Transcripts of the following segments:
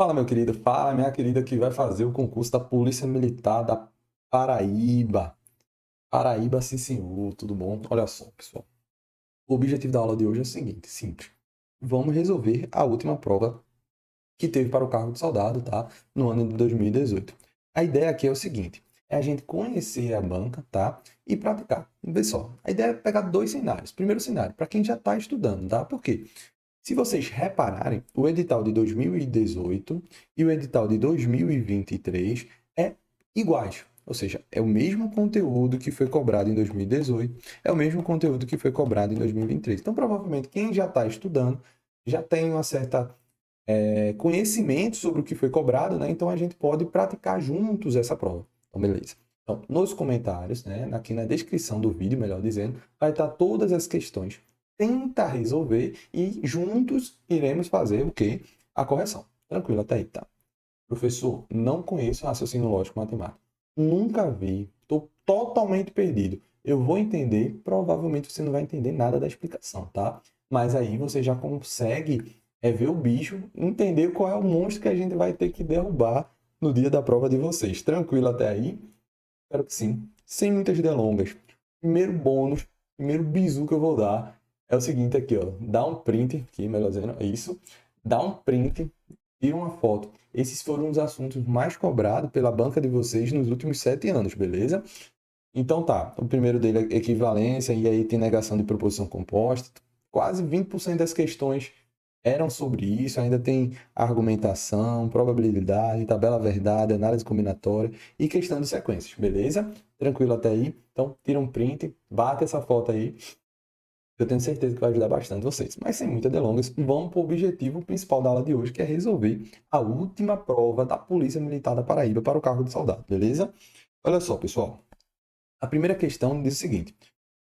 Fala, meu querido. Fala, minha querida, que vai fazer o concurso da Polícia Militar da Paraíba. Paraíba, sim, senhor. Tudo bom? Olha só, pessoal. O objetivo da aula de hoje é o seguinte, simples. Vamos resolver a última prova que teve para o cargo de soldado, tá? No ano de 2018. A ideia aqui é o seguinte, é a gente conhecer a banca, tá? E praticar. Vê só, a ideia é pegar dois cenários. Primeiro cenário, para quem já está estudando, tá? Por quê? Se vocês repararem, o edital de 2018 e o edital de 2023 é iguais. Ou seja, é o mesmo conteúdo que foi cobrado em 2018, é o mesmo conteúdo que foi cobrado em 2023. Então, provavelmente, quem já está estudando já tem uma certa conhecimento sobre o que foi cobrado, né? Então, a gente pode praticar juntos essa prova. Então, beleza. Então, nos comentários, né, aqui na descrição do vídeo, melhor dizendo, vai estar todas as questões. Tenta resolver e juntos iremos fazer o quê? A correção. Tranquilo até aí, tá? Professor, não conheço raciocínio lógico matemático. Nunca vi. Estou totalmente perdido. Eu vou entender, provavelmente você não vai entender nada da explicação, tá? Mas aí você já consegue ver o bicho, entender qual é o monstro que a gente vai ter que derrubar no dia da prova de vocês. Tranquilo até aí? Espero que sim. Sem muitas delongas. Primeiro bônus, primeiro bizu que eu vou dar é o seguinte aqui, ó. Dá um print, aqui, melhor dizendo, é isso. Dá um print, tira uma foto. Esses foram os assuntos mais cobrados pela banca de vocês nos últimos 7 anos, beleza? Então tá, o primeiro dele é equivalência, e aí tem negação de proposição composta. Quase 20% das questões eram sobre isso, ainda tem argumentação, probabilidade, tabela verdade, análise combinatória e questão de sequências, beleza? Tranquilo até aí? Então, tira um print, bate essa foto aí, eu tenho certeza que vai ajudar bastante vocês. Mas sem muitas delongas, vamos para o objetivo principal da aula de hoje, que é resolver a última prova da Polícia Militar da Paraíba para o cargo de soldado, beleza? Olha só, pessoal. A primeira questão diz o seguinte: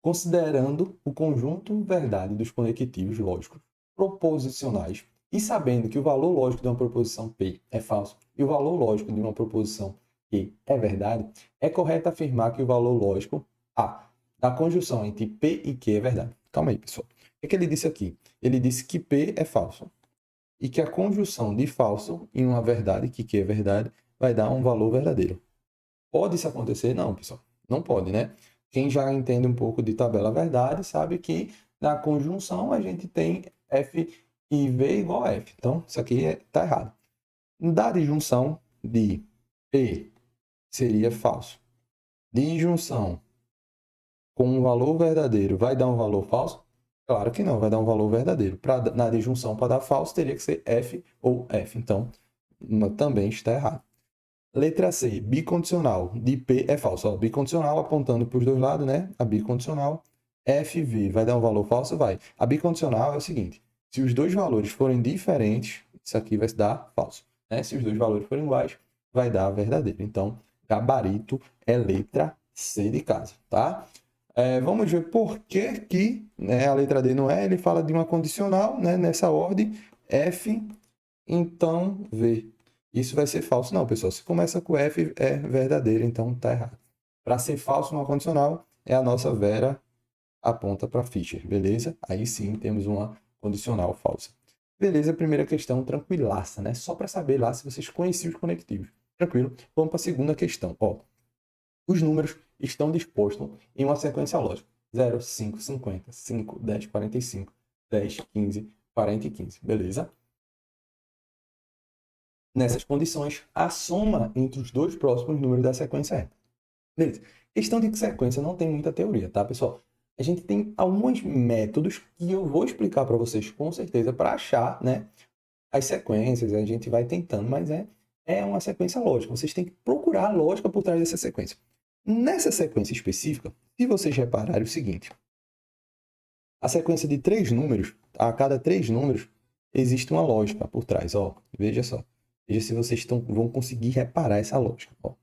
considerando o conjunto verdade dos conectivos lógicos proposicionais e sabendo que o valor lógico de uma proposição P é falso e o valor lógico de uma proposição Q é verdade, é correto afirmar que o valor lógico A da conjunção entre P e Q é verdade. Calma aí, pessoal. O que ele disse aqui? Ele disse que P é falso e que a conjunção de falso em uma verdade, que Q é verdade, vai dar um valor verdadeiro. Pode isso acontecer? Não, pessoal. Não pode, né? Quem já entende um pouco de tabela verdade sabe que na conjunção a gente tem F e V igual a F. Então, isso aqui está errado. Da disjunção de P seria falso. Disjunção com um valor verdadeiro vai dar um valor falso? Claro que não, vai dar um valor verdadeiro. Na disjunção, para dar falso, teria que ser F ou F. Então, também está errado. Letra C, bicondicional de P é falso. Ó, bicondicional apontando para os dois lados, né? A bicondicional FV vai dar um valor falso? Vai. A bicondicional é o seguinte: se os dois valores forem diferentes, isso aqui vai dar falso. Né? Se os dois valores forem iguais, vai dar verdadeiro. Então, gabarito é letra C de casa, tá? Vamos ver por que, né, a letra D não é. Ele fala de uma condicional, né, nessa ordem, F, então V. Isso vai ser falso. Não, pessoal. Se começa com F, é verdadeiro, então tá errado. Para ser falso numa condicional, é a nossa Vera aponta para Fischer, beleza? Aí sim temos uma condicional falsa. Beleza, primeira questão tranquilaça, né? Só para saber lá se vocês conheciam os conectivos. Tranquilo? Vamos para a segunda questão. Ó, os números estão dispostos em uma sequência lógica. 0, 5, 50, 5, 10, 45, 10, 15, 40 e 15. Beleza? Nessas condições, a soma entre os dois próximos números da sequência é. Beleza. Questão de sequência não tem muita teoria, tá, pessoal? A gente tem alguns métodos que eu vou explicar para vocês com certeza para achar, né, as sequências. A gente vai tentando, mas é uma sequência lógica. Vocês têm que procurar a lógica por trás dessa sequência. Nessa sequência específica, se vocês repararem o seguinte, a sequência de 3 números, a cada 3 números, existe uma lógica por trás. Ó, veja só. Veja se vocês vão conseguir reparar essa lógica. Ó.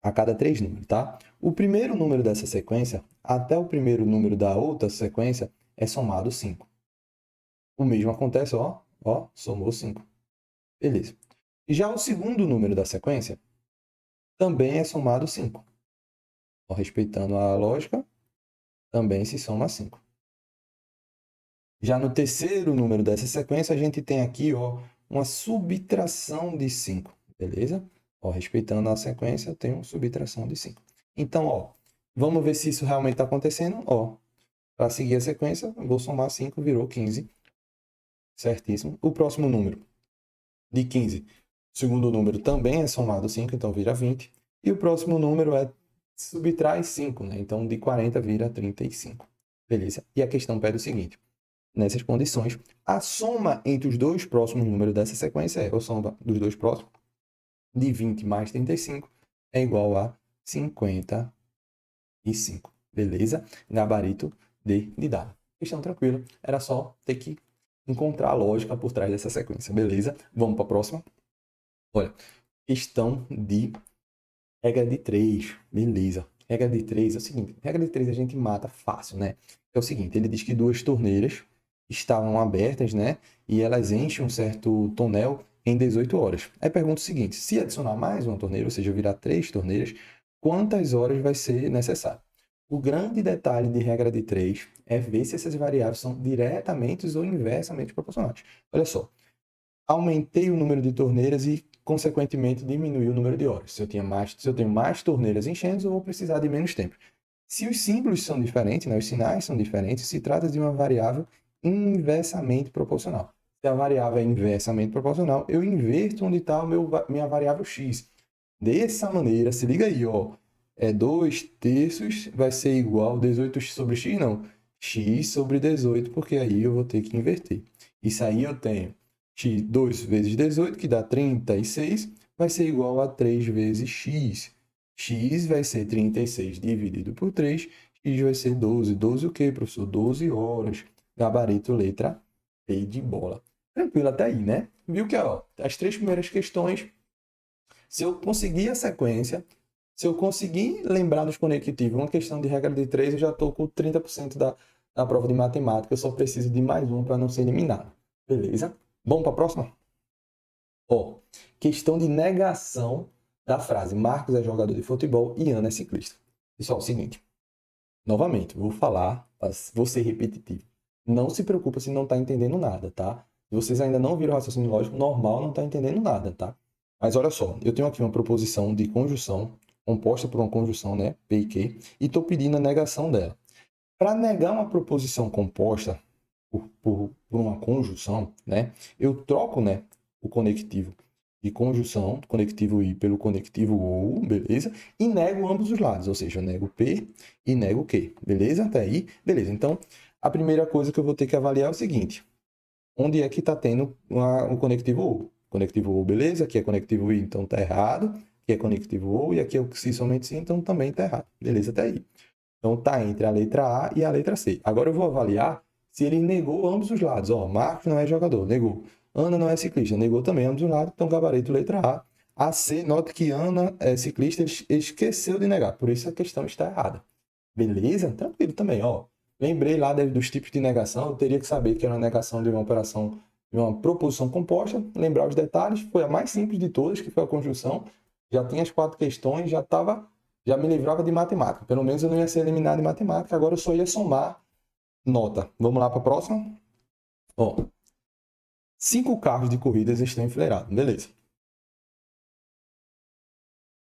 A cada 3 números, tá? O primeiro número dessa sequência até o primeiro número da outra sequência é somado 5. O mesmo acontece, ó, somou 5. Beleza. Já o segundo número da sequência também é somado 5. Ó, respeitando a lógica, também se soma 5. Já no terceiro número dessa sequência, a gente tem aqui, ó, uma subtração de 5, beleza? Ó, respeitando a sequência, eu tenho subtração de 5. Então, ó, vamos ver se isso realmente está acontecendo. Ó, para seguir a sequência, eu vou somar 5, virou 15. Certíssimo. O próximo número de 15, o segundo número também é somado 5, então vira 20. E o próximo número subtrai 5, né? Então de 40 vira 35. Beleza? E a questão pede o seguinte: nessas condições, a soma entre os dois próximos números dessa sequência a soma dos dois próximos, de 20 mais 35, é igual a 55. Beleza? Gabarito de dado. Questão tranquila. Era só ter que encontrar a lógica por trás dessa sequência. Beleza? Vamos para a próxima. Olha, questão de regra de 3. Beleza. Regra de 3 é o seguinte. Regra de 3 a gente mata fácil, né? É o seguinte, ele diz que duas torneiras estavam abertas, né? E elas enchem um certo tonel em 18 horas. Aí pergunta o seguinte, se adicionar mais uma torneira, ou seja, virar 3 torneiras, quantas horas vai ser necessário? O grande detalhe de regra de 3 é ver se essas variáveis são diretamente ou inversamente proporcionais. Olha só, aumentei o número de torneiras e, consequentemente, diminui o número de horas. Se eu tenho mais torneiras enchendo, eu vou precisar de menos tempo. Se os símbolos são diferentes, né, os sinais são diferentes, se trata de uma variável inversamente proporcional. Se a variável é inversamente proporcional, eu inverto onde está minha variável x. Dessa maneira, se liga aí, ó, 2 terços vai ser igual a 18 sobre x, não, x sobre 18, porque aí eu vou ter que inverter. Isso aí eu tenho 2 vezes 18, que dá 36, vai ser igual a 3 vezes x. X vai ser 36 dividido por 3, x vai ser 12. 12 o quê, professor? 12 horas. Gabarito, letra P de bola. Tranquilo até aí, né? Viu que, ó, as 3 primeiras questões, se eu conseguir a sequência, se eu conseguir lembrar dos conectivos, uma questão de regra de 3, eu já estou com 30% da prova de matemática, eu só preciso de mais um para não ser eliminado. Beleza? Vamos para a próxima? Ó, questão de negação da frase Marcos é jogador de futebol e Ana é ciclista. Pessoal, é o seguinte. Novamente, vou falar, vou ser repetitivo. Não se preocupa se não está entendendo nada, tá? Se vocês ainda não viram o raciocínio lógico, normal não está entendendo nada, tá? Mas olha só, eu tenho aqui uma proposição de conjunção, composta por uma conjunção, né? P e Q, e estou pedindo a negação dela. Para negar uma proposição composta por uma conjunção, né? Eu troco, né, o conectivo de conjunção, conectivo I pelo conectivo OU, beleza? E nego ambos os lados, ou seja, eu nego P e nego Q, beleza? Até aí, beleza. Então, a primeira coisa que eu vou ter que avaliar é o seguinte, onde é que está tendo o conectivo OU? Conectivo OU, beleza? Aqui é conectivo I, então tá errado. Aqui é conectivo OU e aqui é o si somente si, então também tá errado. Beleza? Até aí. Então tá entre a letra A e a letra C. Agora eu vou avaliar se ele negou ambos os lados. Ó, Marcos não é jogador, negou. Ana não é ciclista, negou também ambos os lados. Então gabarito letra A. A C, note que Ana é ciclista, ele esqueceu de negar. Por isso a questão está errada. Beleza? Tranquilo também, ó. Lembrei lá dos tipos de negação. Eu teria que saber que era uma negação de uma operação, de uma proposição composta. Lembrar os detalhes. Foi a mais simples de todas, que foi a conjunção. Já tinha as 4 questões, já me livrava de matemática. Pelo menos eu não ia ser eliminado de matemática, agora eu só ia somar nota. Vamos lá para a próxima? Ó, 5 carros de corridas estão enfileirados. Beleza.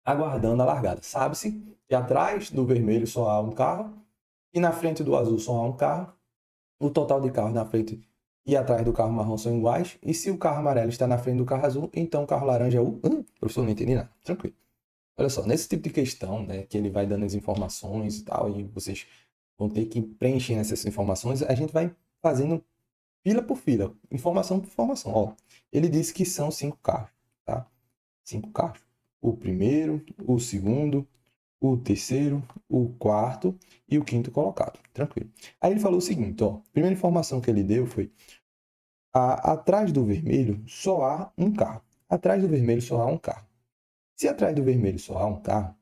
Aguardando a largada. Sabe-se que atrás do vermelho só há um carro e na frente do azul só há um carro. O total de carros na frente e atrás do carro marrom são iguais. E se o carro amarelo está na frente do carro azul, então o carro laranja é o... professor, não entendi nada. Tranquilo. Olha só, nesse tipo de questão, né, que ele vai dando as informações e tal, e vocês vão ter que preencher essas informações, a gente vai fazendo fila por fila, informação por informação. Ó, ele disse que são 5 carros, tá? 5 carros. O primeiro, o segundo, o terceiro, o quarto e o quinto colocado. Tranquilo. Aí ele falou o seguinte, ó, a primeira informação que ele deu foi atrás do vermelho só há um carro. Atrás do vermelho só há um carro. Se atrás do vermelho só há um carro,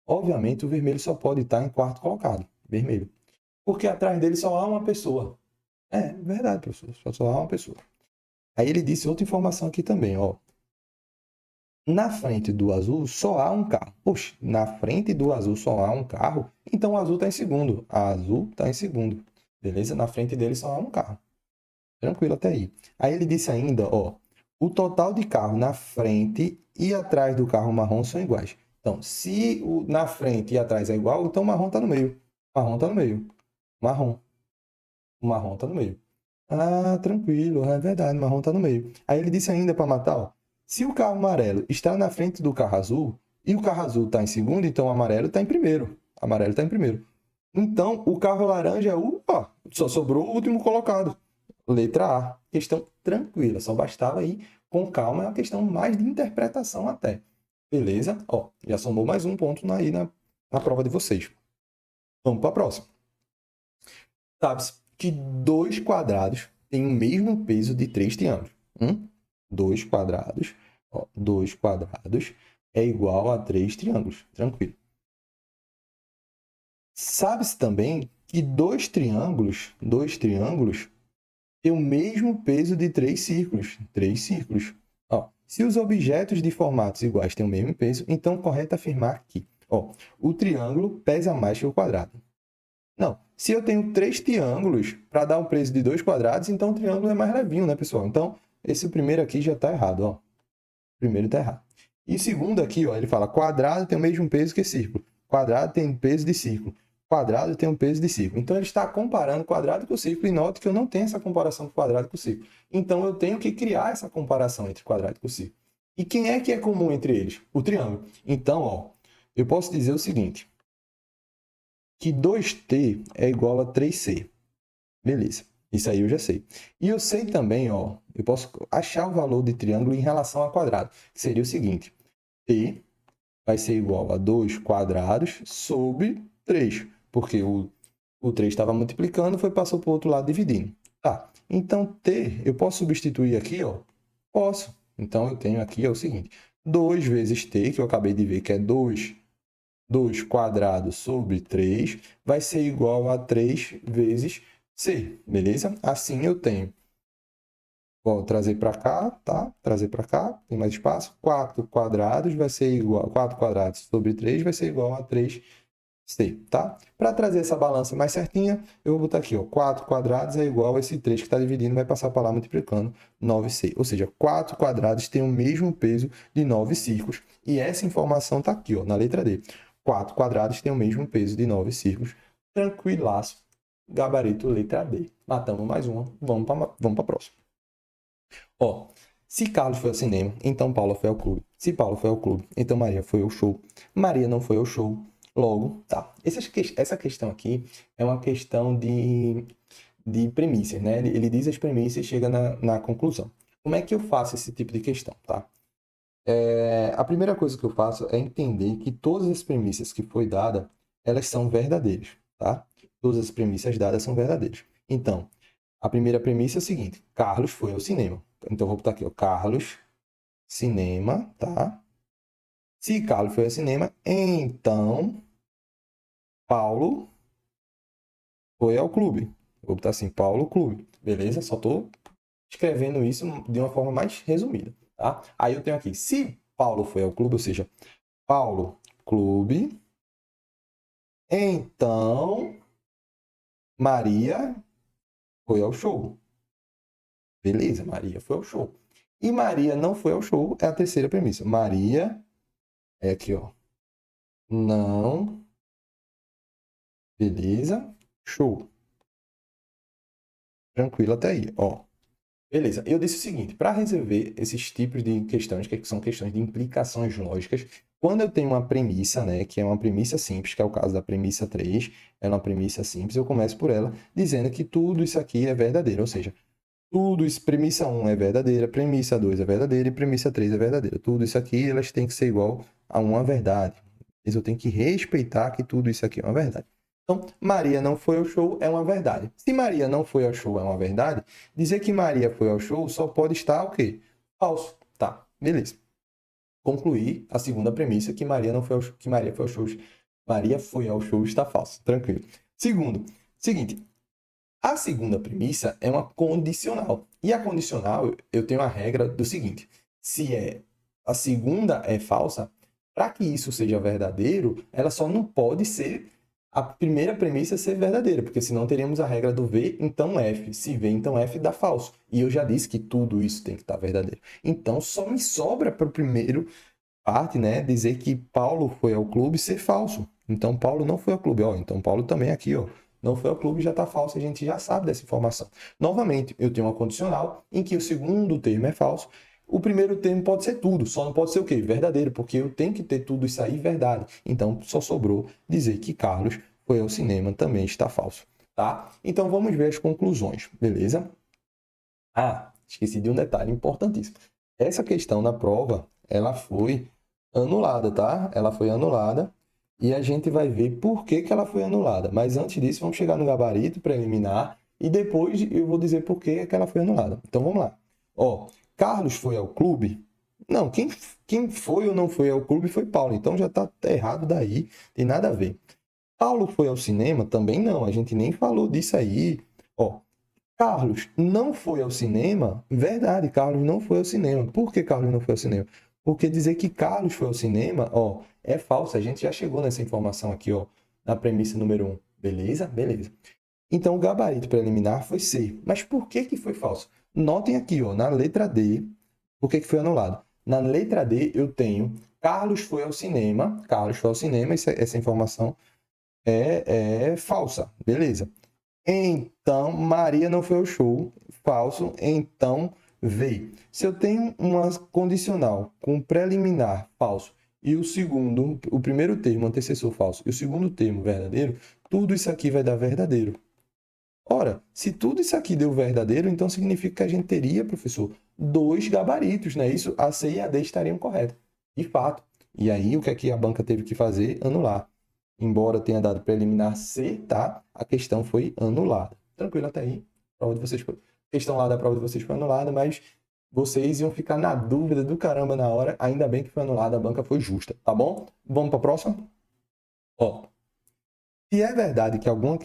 obviamente o vermelho só pode estar em quarto colocado, vermelho. Porque atrás dele só há uma pessoa. É verdade, professor, só há uma pessoa. Aí ele disse outra informação aqui também, ó. Na frente do azul só há um carro. Poxa, na frente do azul só há um carro, então o azul está em segundo. A azul está em segundo. Beleza? Na frente dele só há um carro. Tranquilo até aí. Aí ele disse ainda, ó, o total de carro na frente e atrás do carro marrom são iguais. Então, se o na frente e atrás é igual, então o marrom está no meio. Marrom está no meio. Marrom. O marrom está no meio. Ah, tranquilo, é verdade, o marrom está no meio. Aí ele disse ainda para matar, ó, se o carro amarelo está na frente do carro azul e o carro azul está em segundo, então o amarelo está em primeiro. O amarelo está em primeiro. Então, o carro laranja é só sobrou o último colocado. Letra A. Questão tranquila, só bastava ir com calma, é uma questão mais de interpretação até. Beleza? Ó, já somou mais um ponto aí na prova de vocês. Vamos para a próxima. Sabe-se que dois quadrados têm o mesmo peso de três triângulos. Dois quadrados, ó, dois quadrados é igual a três triângulos. Tranquilo. Sabe-se também que dois triângulos têm o mesmo peso de três círculos. Três círculos. Ó, se os objetos de formatos iguais têm o mesmo peso, então é correto afirmar que o triângulo pesa mais que o quadrado. Não, se eu tenho três triângulos para dar o peso de dois quadrados, então o triângulo é mais levinho, né, pessoal? Então, esse primeiro aqui já está errado, ó. O primeiro está errado. E o segundo aqui, ó, ele fala quadrado tem o mesmo peso que círculo. Quadrado tem peso de círculo. Quadrado tem um peso de círculo. Então, ele está comparando quadrado com círculo e note que eu não tenho essa comparação com quadrado com círculo. Então, eu tenho que criar essa comparação entre quadrado e círculo. E quem é que é comum entre eles? O triângulo. Então, ó, eu posso dizer o seguinte, que 2t é igual a 3c. Beleza. Isso aí eu já sei. E eu sei também, ó, eu posso achar o valor de triângulo em relação a quadrado. Que seria o seguinte, t vai ser igual a 2 quadrados sobre 3. Porque o 3 estava multiplicando, passou para o outro lado dividindo. Tá. Então, t, eu posso substituir aqui, ó? Posso. Então, eu tenho aqui o seguinte, 2 vezes t, que eu acabei de ver que é 2 quadrado sobre 3, vai ser igual a 3 vezes c, beleza? Assim eu tenho, vou trazer para cá, tá? Trazer para cá, tem mais espaço. 4 quadrados vai ser igual, 4 quadrados sobre 3 vai ser igual a 3c, tá? Para trazer essa balança mais certinha, eu vou botar aqui, ó, 4 quadrados é igual a esse 3 que está dividindo, vai passar para lá multiplicando 9c. Ou seja, 4 quadrados têm o mesmo peso de 9 círculos. E essa informação está aqui, ó, na letra D. 4 quadrados têm o mesmo peso de 9 círculos. Tranquilaço. Gabarito letra D. Matamos mais uma. Vamos para a próxima. Ó, se Carlos foi ao cinema, então Paula foi ao clube. Se Paula foi ao clube, então Maria foi ao show. Maria não foi ao show. Logo, tá. Essa questão aqui é uma questão de premissas, né? Ele diz as premissas e chega na conclusão. Como é que eu faço esse tipo de questão, tá? A primeira coisa que eu faço é entender que todas as premissas que foi dada, elas são verdadeiras, tá? Todas as premissas dadas são verdadeiras. Então, a primeira premissa é o seguinte, Carlos foi ao cinema. Então, eu vou botar aqui, ó, Carlos, cinema, tá? Se Carlos foi ao cinema, então Paulo foi ao clube. Eu vou botar assim, Paulo, clube. Beleza? Só estou escrevendo isso de uma forma mais resumida, tá? Aí eu tenho aqui, se Paulo foi ao clube, ou seja, Paulo, clube, então Maria foi ao show. Beleza, Maria foi ao show. E Maria não foi ao show é a terceira premissa. Maria, é aqui, ó, não, beleza, show. Tranquilo até aí, ó. Beleza, eu disse o seguinte, para resolver esses tipos de questões, que são questões de implicações lógicas, quando eu tenho uma premissa, né, que é uma premissa simples, que é o caso da premissa 3, é uma premissa simples, eu começo por ela dizendo que tudo isso aqui é verdadeiro, ou seja, tudo isso, premissa 1 é verdadeira, premissa 2 é verdadeira e premissa 3 é verdadeira. Tudo isso aqui, elas têm que ser igual a uma verdade. Mas eu tenho que respeitar que tudo isso aqui é uma verdade. Então, Maria não foi ao show é uma verdade. Se Maria não foi ao show é uma verdade, dizer que Maria foi ao show só pode estar o quê? Falso. Tá, beleza. Concluir a segunda premissa que Maria não foi ao show, que Maria foi ao show. Maria foi ao show está falso. Tranquilo. Seguinte, a segunda premissa é uma condicional. E a condicional, eu tenho a regra do seguinte, se a segunda é falsa, para que isso seja verdadeiro, ela só não pode ser a primeira premissa é ser verdadeira, porque senão teríamos a regra do V, então F. Se V, então F dá falso. E eu já disse que tudo isso tem que estar verdadeiro. Então, só me sobra para o primeiro parte, né, dizer que Paulo foi ao clube ser falso. Então, Paulo não foi ao clube. Ó, então, Paulo também aqui, ó, não foi ao clube, já está falso. A gente já sabe dessa informação. Novamente, eu tenho uma condicional em que o segundo termo é falso. O primeiro termo pode ser tudo, só não pode ser o quê? Verdadeiro, porque eu tenho que ter tudo isso aí verdade. Então, só sobrou dizer que Carlos foi ao cinema, também está falso, tá? Então, vamos ver as conclusões, beleza? Ah, esqueci de um detalhe importantíssimo. Essa questão da prova, ela foi anulada, tá? Ela foi anulada e a gente vai ver por que que ela foi anulada. Mas antes disso, vamos chegar no gabarito preliminar e depois eu vou dizer por que que ela foi anulada. Então, vamos lá. Ó, Carlos foi ao clube? Não, quem foi ou não foi ao clube foi Paulo. Então, já está errado daí, tem nada a ver. Paulo foi ao cinema? Também não, a gente nem falou disso aí. Ó, Carlos não foi ao cinema? Verdade, Carlos não foi ao cinema. Por que Carlos não foi ao cinema? Porque dizer que Carlos foi ao cinema, ó, é falso. A gente já chegou nessa informação aqui, ó, na premissa número 1. Beleza? Beleza. Então, o gabarito preliminar foi C. Mas por que que foi falso? Notem aqui, ó, na letra D, por que que foi anulado? Na letra D, eu tenho Carlos foi ao cinema. Carlos foi ao cinema, essa informação é falsa. Beleza. Então, Maria não foi ao show. Falso. Então, veio. Se eu tenho uma condicional com preliminar falso e o segundo, o primeiro termo antecessor falso e o segundo termo verdadeiro, tudo isso aqui vai dar verdadeiro. Ora, se tudo isso aqui deu verdadeiro, então significa que a gente teria, professor, dois gabaritos, né? Isso, a C e a D estariam corretas. De fato. E aí, o que é que a banca teve que fazer? Anular. Embora tenha dado preliminar C, tá? A questão foi anulada. Tranquilo até aí. A prova de vocês foi... A questão lá da prova de vocês foi anulada, mas vocês iam ficar na dúvida do caramba na hora. Ainda bem que foi anulada, a banca foi justa, tá bom? Vamos para a próxima? Ó, se é verdade que algumas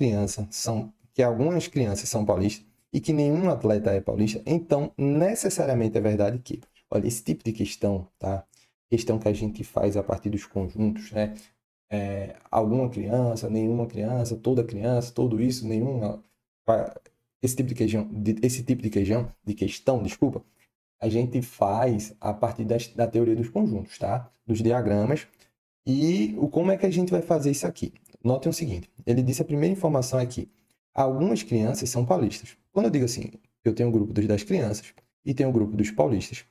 crianças são paulistas e que nenhum atleta é paulista, então necessariamente é verdade que, olha, esse tipo de questão, tá? Questão que a gente faz a partir dos conjuntos, né? Alguma criança, nenhuma criança, toda criança, tudo isso, nenhuma. Esse tipo de questão, desculpa, a gente faz a partir da teoria dos conjuntos, tá? Dos diagramas. E como é que a gente vai fazer isso aqui? Notem o seguinte, ele disse a primeira informação aqui. Algumas crianças são paulistas. Quando eu digo assim, eu tenho um grupo das crianças e tenho um grupo dos paulistas.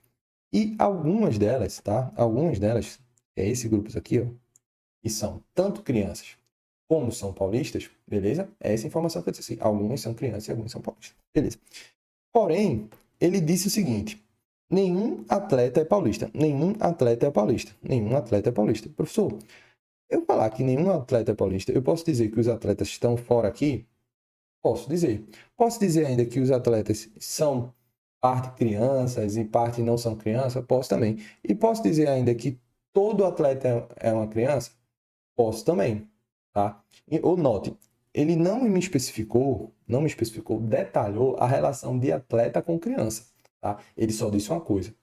E algumas delas, tá? Algumas delas, é esse grupo aqui, ó, e são tanto crianças como são paulistas, beleza? É essa informação que eu disse assim. Algumas são crianças e algumas são paulistas. Beleza. Porém, ele disse o seguinte, nenhum atleta é paulista. Nenhum atleta é paulista. Nenhum atleta é paulista. Professor, eu falar que nenhum atleta é paulista, eu posso dizer que os atletas estão fora aqui? Posso dizer. Posso dizer ainda que os atletas são parte crianças e parte não são crianças? Posso também. E posso dizer ainda que todo atleta é uma criança? Posso também, tá? Ou note, ele não me especificou, detalhou a relação de atleta com criança, tá? Ele só disse uma coisa.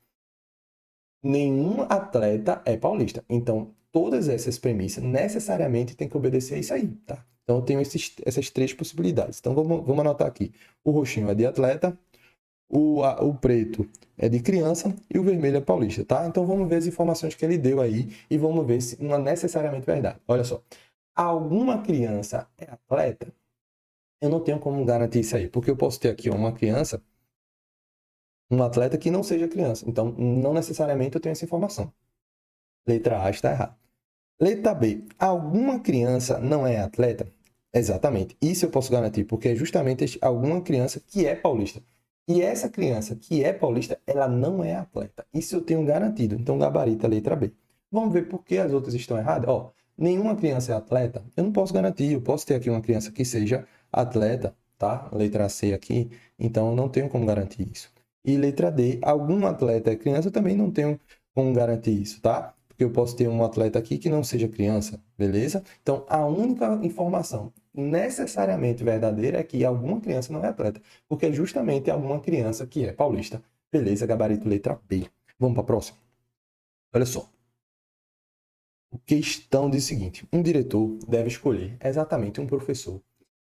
Nenhum atleta é paulista. Então, todas essas premissas necessariamente têm que obedecer a isso aí, tá? Então, eu tenho essas três possibilidades. Então, vamos anotar aqui. O roxinho é de atleta, o preto é de criança e o vermelho é paulista, tá? Então, vamos ver as informações que ele deu aí e vamos ver se não é necessariamente verdade. Olha só. Alguma criança é atleta? Eu não tenho como garantir isso aí, porque eu posso ter aqui uma criança, um atleta que não seja criança. Então, não necessariamente eu tenho essa informação. Letra A está errada. Letra B. Alguma criança não é atleta? Exatamente. Isso eu posso garantir, porque é justamente alguma criança que é paulista. E essa criança que é paulista, ela não é atleta. Isso eu tenho garantido. Então, gabarita a letra B. Vamos ver por que as outras estão erradas? Ó, nenhuma criança é atleta. Eu não posso garantir. Eu posso ter aqui uma criança que seja atleta, tá? Letra C aqui. Então, eu não tenho como garantir isso. E letra D. Algum atleta é criança, eu também não tenho como garantir isso, tá? Porque eu posso ter um atleta aqui que não seja criança, beleza? Então, a única informação necessariamente verdadeira é que alguma criança não é atleta, porque é justamente alguma criança que é paulista. Beleza, gabarito letra B. Vamos para a próxima? Olha só. questão diz o seguinte: um diretor deve escolher exatamente um professor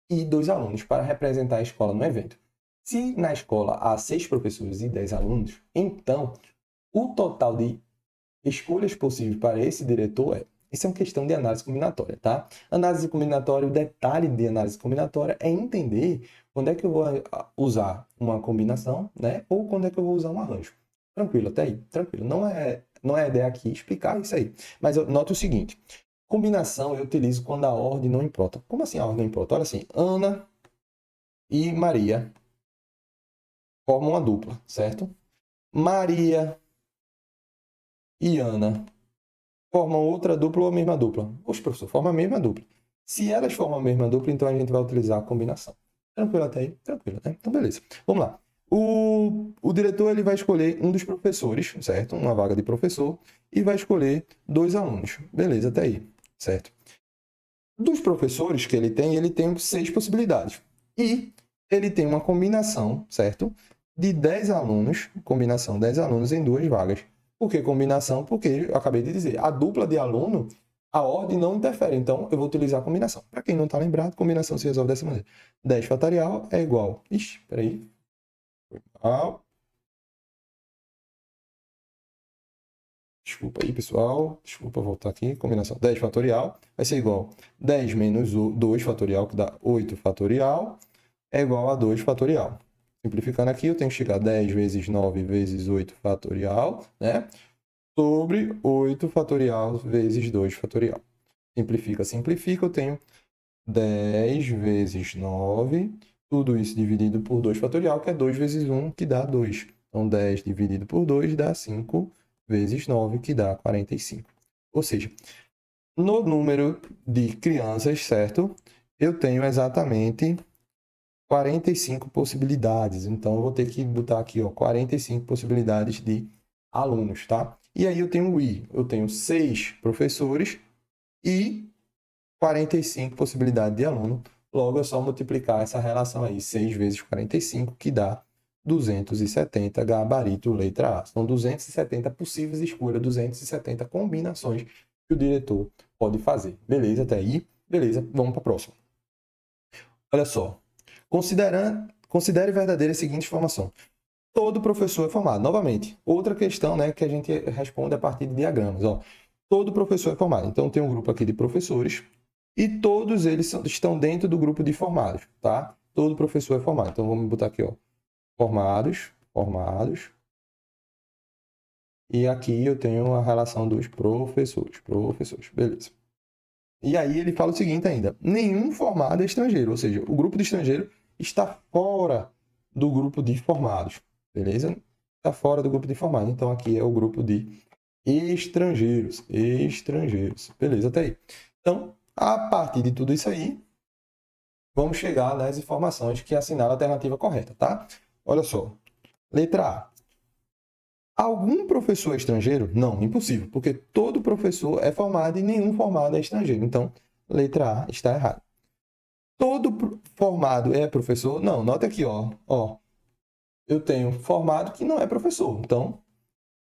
e 2 alunos para representar a escola no evento. Se na escola há 6 professores e 10 alunos, então o total de escolhas possíveis para esse diretor é... Isso é uma questão de análise combinatória, tá? Análise combinatória, o detalhe de análise combinatória é entender quando é que eu vou usar uma combinação, né? Ou quando é que eu vou usar um arranjo. Tranquilo, até aí. Tranquilo. Não é a ideia aqui explicar isso aí. Mas note o seguinte. Combinação eu utilizo quando a ordem não importa. Como assim a ordem não importa? Olha assim, Ana e Maria formam uma dupla, certo? Maria e Ana formam outra dupla ou a mesma dupla? Os professores formam a mesma dupla. Se elas formam a mesma dupla, então a gente vai utilizar a combinação. Tranquilo até aí? Tranquilo, né? Então, beleza. Vamos lá. O diretor ele vai escolher um dos professores, certo? Uma vaga de professor, e vai escolher 2 alunos. Beleza, até aí, certo? Dos professores que ele tem 6 possibilidades. E ele tem uma combinação, certo? De 10 alunos, combinação 10 alunos em 2 vagas. Por que combinação? Porque eu acabei de dizer, a dupla de aluno, a ordem não interfere. Então, eu vou utilizar a combinação. Para quem não está lembrado, combinação se resolve dessa maneira. 10 fatorial é igual... Ixi, peraí. Desculpa aí, pessoal. Desculpa voltar aqui. Combinação 10 fatorial vai ser igual a 10 menos 2 fatorial, que dá 8 fatorial, é igual a 2 fatorial. Simplificando aqui, eu tenho que chegar a 10 vezes 9 vezes 8 fatorial, né? Sobre 8 fatorial vezes 2 fatorial. Simplifica, simplifica, eu tenho 10 vezes 9, tudo isso dividido por 2 fatorial, que é 2 vezes 1, que dá 2. Então, 10 dividido por 2 dá 5 vezes 9, que dá 45. Ou seja, no número de crianças, certo? Eu tenho exatamente 45 possibilidades. Então, eu vou ter que botar aqui, ó, 45 possibilidades de alunos, tá? E aí eu tenho o I. Eu tenho 6 professores e 45 possibilidades de aluno. Logo, é só multiplicar essa relação aí, 6 vezes 45, que dá 270, gabarito, letra A. São 270 possíveis escolhas, 270 combinações que o diretor pode fazer. Beleza até aí? Beleza, vamos para a próxima. Olha só. Considere verdadeira a seguinte informação. Todo professor é formado. Novamente, outra questão, né, que a gente responde a partir de diagramas. Ó. Todo professor é formado. Então, tem um grupo aqui de professores e todos eles estão dentro do grupo de formados, tá? Todo professor é formado. Então, vamos botar aqui, ó. Formados. E aqui eu tenho a relação dos professores. Beleza. E aí ele fala o seguinte ainda. Nenhum formado é estrangeiro. Ou seja, o grupo de estrangeiro está fora do grupo de formados. Beleza? Está fora do grupo de formados. Então, aqui é o grupo de estrangeiros. Beleza, até aí. Então, a partir de tudo isso aí, vamos chegar nas informações que assinalam a alternativa correta, tá? Olha só. Letra A. Algum professor é estrangeiro? Não, impossível, porque todo professor é formado e nenhum formado é estrangeiro. Então, letra A está errada. Todo formado é professor? Não, nota aqui, ó. Eu tenho formado que não é professor. Então,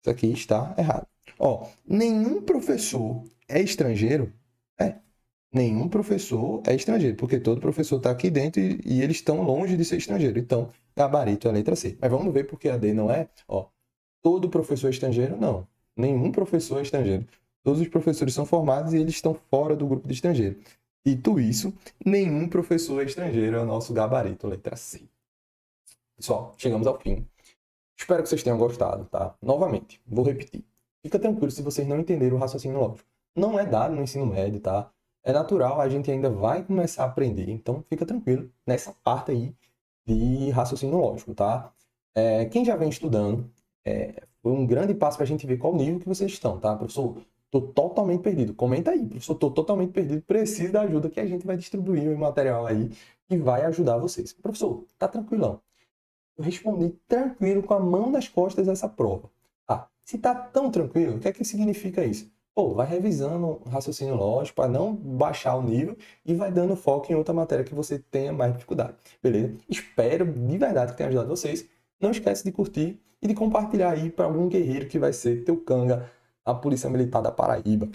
isso aqui está errado. Ó, nenhum professor é estrangeiro? Nenhum professor é estrangeiro, porque todo professor está aqui dentro e eles estão longe de ser estrangeiro. Então, gabarito é a letra C. Mas vamos ver porque a D não é. Ó, todo professor é estrangeiro? Não. Nenhum professor é estrangeiro. Todos os professores são formados e eles estão fora do grupo de estrangeiro. Dito isso, nenhum professor é estrangeiro é o nosso gabarito, letra C. Pessoal, chegamos ao fim. Espero que vocês tenham gostado, tá? Novamente, vou repetir. Fica tranquilo se vocês não entenderam o raciocínio lógico. Não é dado no ensino médio, tá? É natural, a gente ainda vai começar a aprender. Então, fica tranquilo nessa parte aí de raciocínio lógico, tá? Quem já vem estudando, foi um grande passo para a gente ver qual nível que vocês estão, tá? Professor, estou totalmente perdido. Comenta aí, professor, estou totalmente perdido. Preciso da ajuda que a gente vai distribuir o material aí que vai ajudar vocês. Professor, tá tranquilão. Eu respondi tranquilo, com a mão nas costas essa prova. Se tá tão tranquilo, o que é que significa isso? Pô, vai revisando o raciocínio lógico para não baixar o nível e vai dando foco em outra matéria que você tenha mais dificuldade. Beleza? Espero de verdade que tenha ajudado vocês. Não esquece de curtir e de compartilhar aí para algum guerreiro que vai ser teu canga, a Polícia Militar da Paraíba.